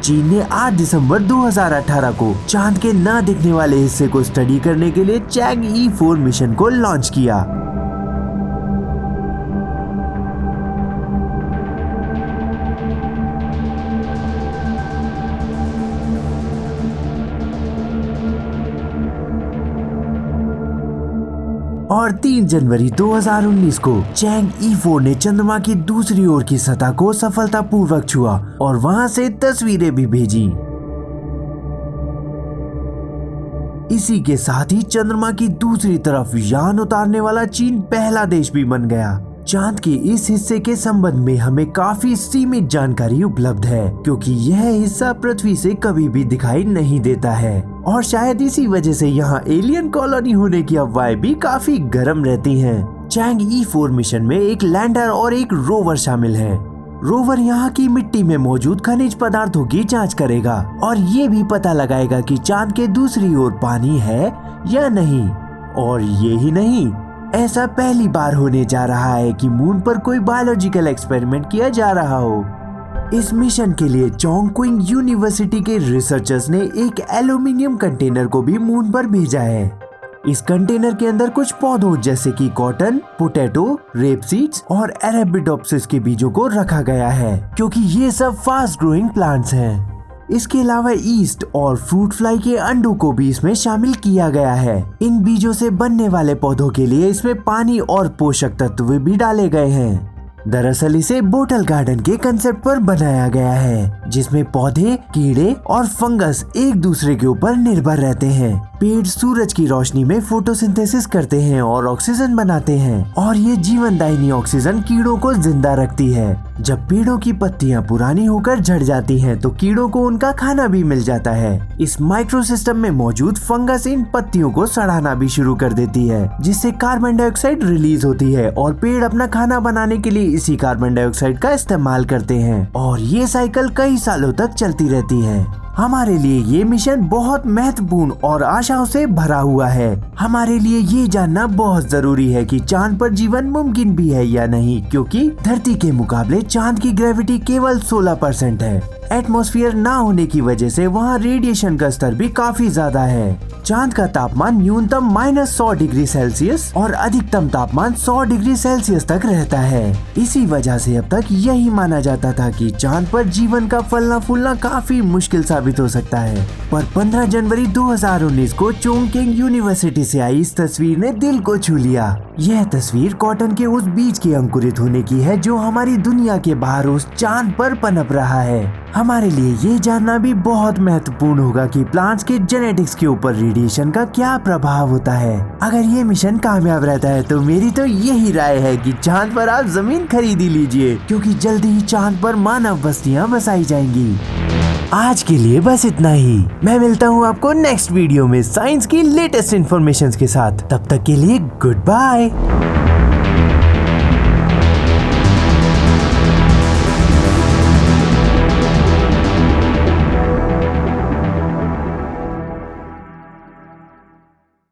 चीन ने 8 दिसंबर 2018 को चांद के न दिखने वाले हिस्से को स्टडी करने के लिए चैंग-ई 4 मिशन को लॉन्च किया। और 3 जनवरी 2019 को चैंग-ई 4 ने चंद्रमा की दूसरी ओर की सतह को सफलतापूर्वक छुआ और वहां से तस्वीरें भी भेजी। इसी के साथ ही चंद्रमा की दूसरी तरफ यान उतारने वाला चीन पहला देश भी बन गया। चांद के इस हिस्से के संबंध में हमें काफी सीमित जानकारी उपलब्ध है, क्योंकि यह हिस्सा पृथ्वी से कभी भी दिखाई नहीं देता है और शायद इसी वजह से यहाँ एलियन कॉलोनी होने की अफवाहें भी काफी गर्म रहती हैं। चैंग-ई 4 मिशन में एक लैंडर और एक रोवर शामिल है। रोवर यहाँ की मिट्टी में मौजूद खनिज पदार्थों की जांच करेगा और ये भी पता लगाएगा कि चांद के दूसरी ओर पानी है या नहीं। और ये ही नहीं, ऐसा पहली बार होने जा रहा है कि मून पर कोई बायोलॉजिकल एक्सपेरिमेंट किया जा रहा हो। इस मिशन के लिए चोंगक्विंग यूनिवर्सिटी के रिसर्चर्स ने एक एल्यूमिनियम कंटेनर को भी मून पर भेजा है। इस कंटेनर के अंदर कुछ पौधों जैसे कि कॉटन, पोटैटो, रेप सीड्स और अरेबिडोप्सिस के बीजों को रखा गया है, क्योंकि ये सब फास्ट ग्रोइंग प्लांट्स हैं। इसके अलावा ईस्ट और फ्रूट फ्लाई के अंडों को भी इसमें शामिल किया गया है। इन बीजों से बनने वाले पौधों के लिए इसमें पानी और पोषक तत्व भी डाले गए हैं। दरअसल इसे बोटल गार्डन के कंसेप्ट पर बनाया गया है, जिसमें पौधे, कीड़े और फंगस एक दूसरे के ऊपर निर्भर रहते हैं। पेड़ सूरज की रोशनी में फोटोसिंथेसिस करते हैं और ऑक्सीजन बनाते हैं, और ये जीवनदायिनी ऑक्सीजन कीड़ों को जिंदा रखती है। जब पेड़ों की पत्तियां पुरानी होकर झड़ जाती हैं, तो कीड़ों को उनका खाना भी मिल जाता है। इस माइक्रोसिस्टम में मौजूद फंगस इन पत्तियों को सड़ाना भी शुरू कर देती है, जिससे कार्बन डाइऑक्साइड रिलीज होती है और पेड़ अपना खाना बनाने के लिए इसी कार्बन डाइऑक्साइड का इस्तेमाल करते हैं, और ये साइकिल कई सालों तक चलती रहती है। हमारे लिए ये मिशन बहुत महत्वपूर्ण और आशाओं से भरा हुआ है। हमारे लिए ये जानना बहुत जरूरी है कि चांद पर जीवन मुमकिन भी है या नहीं, क्योंकि धरती के मुकाबले चांद की ग्रेविटी केवल 16% है। एटमॉस्फेयर ना होने की वजह से वहाँ रेडिएशन का स्तर भी काफी ज्यादा है। चांद का तापमान न्यूनतम -100 डिग्री सेल्सियस और अधिकतम तापमान 100 डिग्री सेल्सियस तक रहता है। इसी वजह से अब तक यही माना जाता था कि चांद पर जीवन का फलना फूलना काफी मुश्किल साबित हो सकता है। पर 15 जनवरी 2019 को चोंगकिंग यूनिवर्सिटी से आई इस तस्वीर ने दिल को छू लिया। यह तस्वीर कॉटन के उस बीज के अंकुरित होने की है जो हमारी दुनिया के बाहर उस चांद पर पनप रहा है। हमारे लिए ये जानना भी बहुत महत्वपूर्ण होगा कि प्लांट्स के जेनेटिक्स के ऊपर रेडिएशन का क्या प्रभाव होता है। अगर ये मिशन कामयाब रहता है तो मेरी तो यही राय है कि चांद पर आप जमीन खरीद ही लीजिए, क्योंकि जल्दी ही चांद पर मानव बस्तियां बसाई जाएंगी। आज के लिए बस इतना ही। मैं मिलता हूँ आपको नेक्स्ट वीडियो में साइंस की लेटेस्ट इन्फॉर्मेशन के साथ। तब तक के लिए गुड बाय।